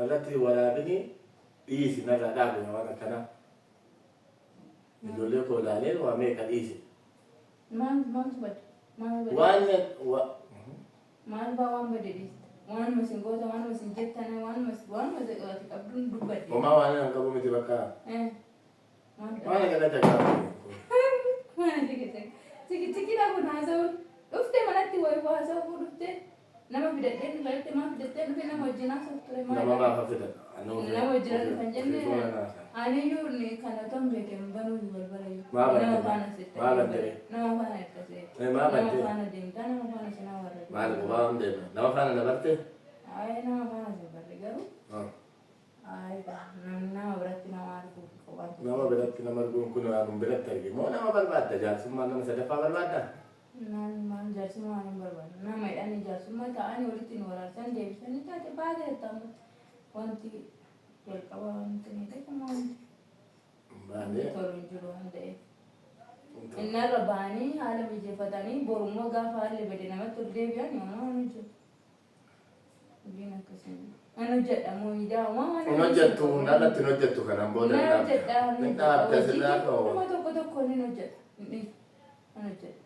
Irratti waraabini dhiisi narraa dhaabu waan akkanaa. Ijoollee koo ilaalee waa meeqa dhiisi. Maaltu badde? Maal waan badde dhiiste? Waan masin goota, waan masin jettane, waan masin qabduun dubbadde. Homaa waan hin qabu miti bakka. Waan galata qabu. Tikidhaa kun haasa'uun dhuftee manatti wayii haasa'uu dhuftee nama fidadhee dhufee maa fidattee dhufee nama wajjin haasa'u ture. Nama maafa fidan. Nama wajjin kan jenne aniyyuu kana otoo hin beekin banuu hin barbaayu. Nama faana sitte. Maa baddee? Nama faana hirkasee. Maa baddee? Nama faana deemtaa nama faana sinaa warra. Maal qubaa hin deema? Nama faana dabartee? Nama faana dabarre garuu. Nama biratti nama arguu qophaa'u. Nama biratti nama arguun kun waan biratti arge moo nama barbaadda jaarsummaa nama sadaffaa barbaadda? Maal jaarsummaa hin barbaadu. Nama hidhanii jaarsummaa ta'anii walitti nu waraarsan deebisanii taate baay'ee ta'amu wanti jalqaba wanti ni ta'e wanti. Baay'ee. Tolu hin jiru waan ta'eef. Innarra ba'anii haala mijeeffatanii borummoo gaafa haalli bade namatti ol deebi'an yommuu hin jiru. Hojiin akkasii. Ano jedhamu idaama. Ono jettu nalatti hin hojjettu kanaan booda. Nana hojjedhaa. Ni dhaabda sirraa ta'u. Nama tokko ni hojjedha. Ano hojjedha.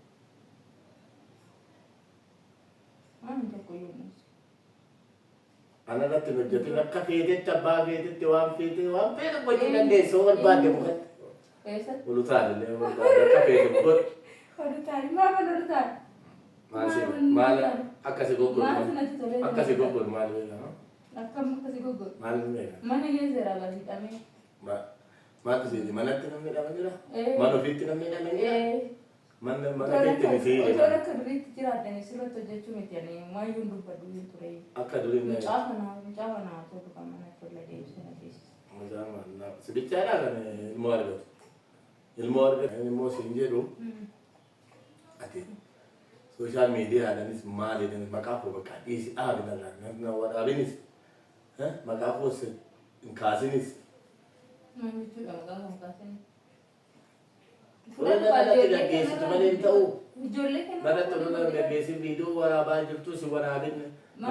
Waan tokko yommuu. Anarratti hin hojjetin akka feetetti abbaa feetetti waan feete waan feete gochuu dandeessu barbaadde mukatti. Eessatti? Ulutaallee barbaadde akka feete godhu. Olutaani maal olutaani? Maal akkasi goggoru. Maal sanatti tolee. Akkasi goggoru maal beekama? Akkam akkasi goggoru. Maal beekama? Mana keessaa baasiidhamee. Maaltu seeti manatti namni hidhama jira? Mana ofiitti namni hidhama jira? Mana keetti ni seeti. Otoo akka duriitti jiraatanii sirriitti hojjechuu miti ani maayyuun dubbadhu hin ture. Akka durii Mucaa kanaa tolu kan mana tola deebisee na geessisa. Sibichaadhaa kan ilmoo argatu. Ilmoo argatu immoo siin jedhu ati sooshaal miidiyaadhaanis maal jedhanis maqaa koo bakka dhiisi dhaabinarraa waraabinis maqaa koos hin kaasinis. Maal jechuudha maqaa kan kaasanii? Fuula kanatti gaggeessitu malee hin ta'u. Ijoollee kana. Barata lola gaggeessin viidiyoo waraabaa jirtu si waraabin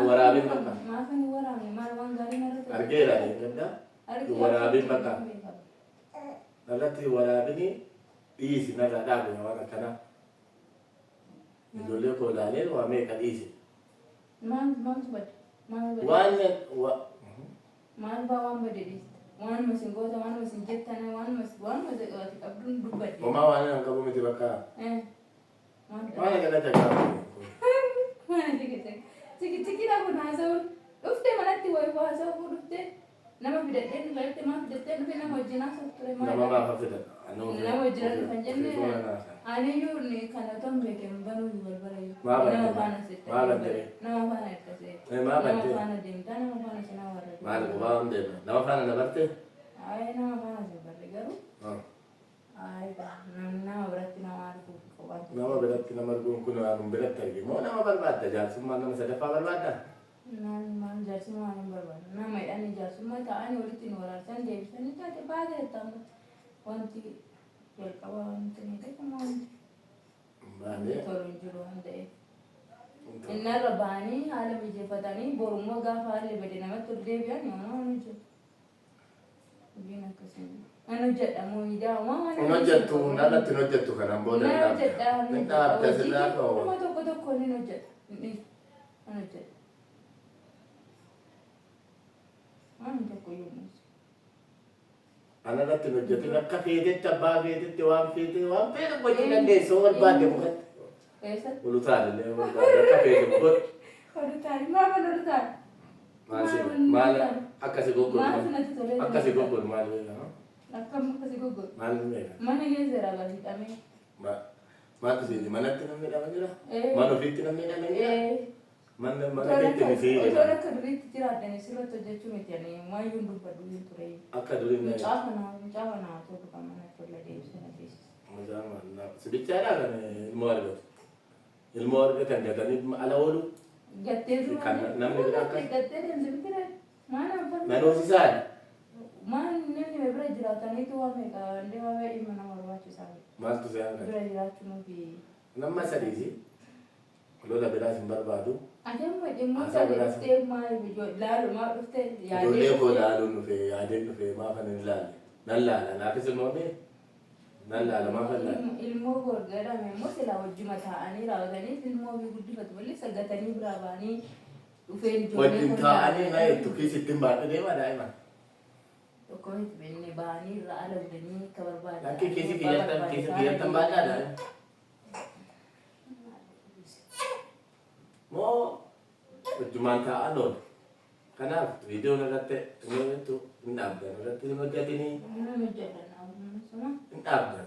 waraabin bakka. Maaf hin waraabne maal waan gaarii narratti. Argeera gadda. Waraabin bakka. Narratti waraabini dhiisi narraa dhaabu waan akkanaa. Ijoollee koo ilaalee waa meeqa dhiisi. Maaltu badde? Maal waan badde dhiiste? Waan masin goota, waan masin jettane, waan masin qabduun dubbadde. Homaa waan hin qabu miti bakka. Waan galata qabu. Tikidhaa kun haasa'uun dhuftee manatti wayii haasa'uu dhuftee nama fidadhee dhufee maa fidattee dhufee nama wajjin haasa'u ture. Nama maafa fidan. Nama wajjin kan jenne aniyyuu kana otoo hin beekin banuu hin barbaayu. Maa baddee? Nama faana sitte. Maa baddee? Nama faana hirkasee. Maa baddee? Nama faana deemtaa nama faana sinaa warra. Maal qubaa hin deema? Nama faana dabartee? Nama faana dabarre garuu. Nama biratti nama arguu qophaa'u. Nama biratti nama arguun kun waan biratti arge moo nama barbaadda jaarsummaa nama sadaffaa barbaadda? Maal jaarsummaa hin barbaadu. Nama hidhanii jaarsummaa ta'anii walitti nu waraarsan deebisanii taate baay'ee ta'amu wanti jalqaba wanti ni ta'e wanti. Baay'ee. Tolu hin jiru waan ta'eef. Innarra ba'anii haala mijeeffatanii borummoo gaafa haalli bade namatti ol deebi'an yommuu hin jiru. Hojiin akkasii. Ano jedhamu idaama. Ono jettu nalatti hin hojjettu kanaan booda. Nana hojjedhaa. Ni dhaabda sirraa ta'u. Nama tokko ni hojjedha. Ano hojjedha. Waan tokko yommuu. Anarratti hin hojjetin akka feetetti abbaa feetetti waan feete waan feete gochuu dandeessu barbaadde mukatti. Eessatti? Ulutaallee barbaadde akka feete godhu. Olutaani maal olutaani? Maal akkasi goggoru. Maal sanatti tolee. Akkasi goggoru maal beekama? Akkam akkasi goggoru. Maal beekama? Mana keessaa baasiidhamee. Maaltu seeti manatti namni hidhama jira? Mana ofiitti namni hidhama jira? Mana keetti ni seeti. Otoo akka duriitti jiraatanii sirriitti hojjechuu miti ani maayyuun dubbadhu hin ture. Akka durii Mucaa kanaa tolu kan mana tola deebisee na geessisa. Sibichaadhaa kan ilmoo argatu. Ilmoo argatan gatanii ala oolu. Gatteetu namni biraa akka. Gattee deemte bitire. Maal abbaan? Manoosisaani. Maal namni bira jiraataniitu waan meeqa deemaa baay'ee dhimma nama barbaachisaa. Maaltu se'an kan? Bira jiraachuun fi. Nama sadiisi lola biraas hin barbaadu. Adeemma dhimma sadii dhuftee maal laalumaa dhuftee ijoollee koo laaluun dhufee yaadeen dhufee maafan hin laalle nan laala naafis immoo nan laala maafan laala. Ilmoo gorgadhame immoo silaa wajjuma taa'anii raawwatanii ilmoo ofii guddifatu malee saggatanii biraa ba'anii dhufee ijoollee wajjin taa'anii na jettu kiis ittiin baadhu deema daa'ima. Tokko itti benne ba'anii irraa ala budanii akka barbaadan. Akka kiisi kiyyattan baadhaa daa'ima. Moo wajjumaan taa'an oolu. Kanaaf viidiyoon irratti inni jettu hin dhaabdan irratti hin hojjetinii. Hin dhaabdan.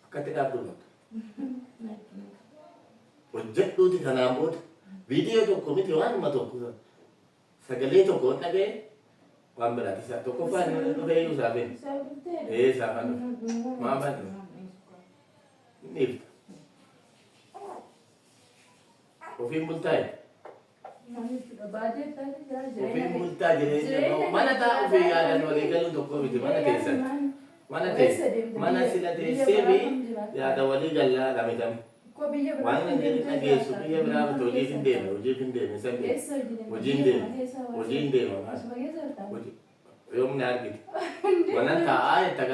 Akkatti dhaabduu qabdu. Hojjedhuuti kanaan booda viidiyoo tokko miti waanuma tokko sagalee tokko hin dhaga'e waan biraati isaa tokkoffaa inni dhufee iyyuu saafeen. Saafan dhufe. Maafan dhufe. Inni ibsa. Ofiin bultaa'e. Ofiin bultaa jireenya mana taa'u fi yaadan walii galuun tokko miti mana keessatti. Mana sila teessee fi yaada walii gallaa dhamitame. Waan nan jedhu dhageessu biyya biraa miti hojiif hin deeme hojiif hin deeme sabbi hojiin deema yoom na argite wanan taa'aa jetta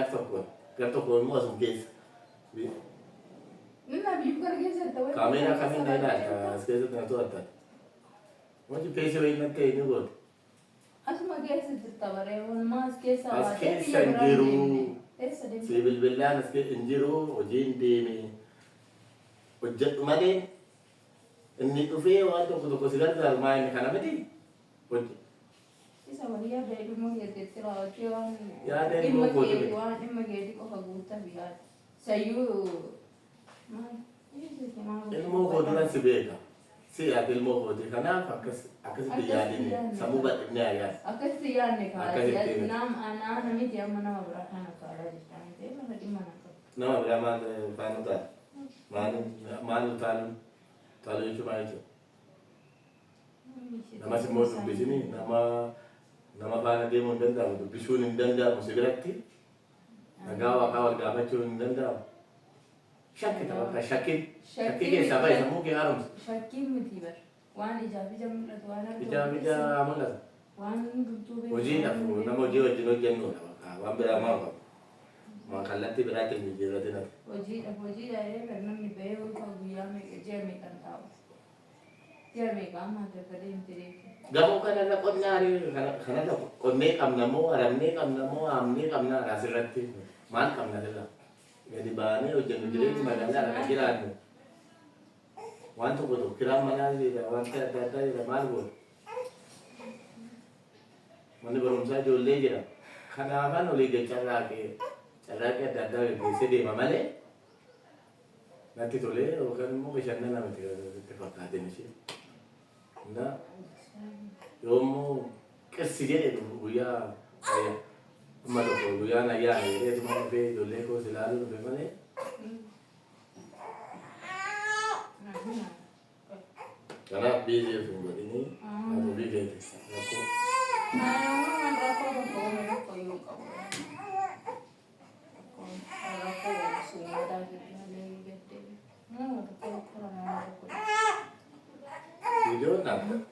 gar tokko immoo asum keessa. Kamera kami na ilaalta as keessatti na to'atta. Wanti peesee wayii natti ta'e ni goote. Asuma keessa jirta baree walumaa as keessa as keessa hin jiru. Si bilbilaan as keessa hin jiru hojiin deeme. Hojjedhu malee inni dhufee waan tokko tokko si gargaaru maa inni kana miti. Isa walii yaada ilmoo keessatti raawwachuu waan dhimma keetii qofa guuttaaf yaada. Sayyuu ilmoo kootuudhaan si beeka. Si ati ilmoo kooti kanaaf akkasitti yaadini sammuu bal'ifnee ayyaana. Akkasitti yaadne kaa'aa namitti amma nama biraa kana kaa'aa jirta. Nama biraa maal faana ta'a? Maal utaalu jechuun maal jechuudha? Namas immoo dubbisini nama faana deemuu hin danda'amu dubbisuun hin danda'amu si biratti nagaa waaqaa wal gaafachuun hin danda'amu. Shakki taphatta shakkii keessaa bahe sammuu kee haaromsa. Shakkiin miti bar waan ijaaf ija mul'atu waan argamu. Ijaaf ija mul'ata. Waan dudduubee. Hojiidhaaf nama hojii wajjin hojjennudha waan biraa maa qabu. Maa kallattii biraatiin jijjiirratti nati. Hojiidha kan namni bahee guyyaa meeqa ji'a meeqan taa'u. Ji'a meeqa amma akka deemte deemte. Gamoo kanarra kanarra qonnee qabna moo aramnee qabna moo haamnee qabna asirratti maal qabna sirraa? Gadi baanee hojjennu jireenya magaalaa akka jiraannu waan tokko tokko kiraan manaa jira wanta adda addaa jira maal goona? Manni barumsaa ijoollee jira. Kanaafan olii carraaqee adda addaa gaggeessee deema malee natti tolee yookaan immoo bashannana miti itti fakkaateen ishee. Yoommoo qirsi jedhe guyyaa amma tokko guyyaan ayyaana jedhee tuma dhufee ijoollee koos ilaaluu dhufe malee. Kanaaf biizee fi godhini ati ofii keetti rakkoo.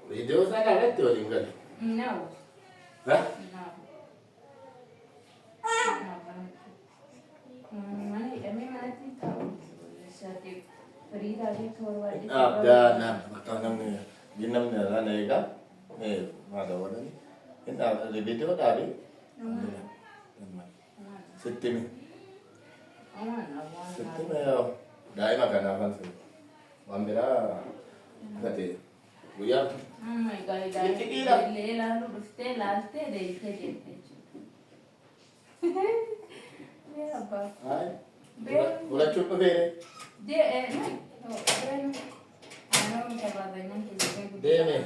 Video sana irratti waliin galu. Abdana namni namni irraan eegaa maada wadani inni video dhaabe sittimi daa'ima kanaafan waan biraa gate guyyaa ilaaluu dhuftee laaltee deeyitee jette fudhachuun dhufee deeme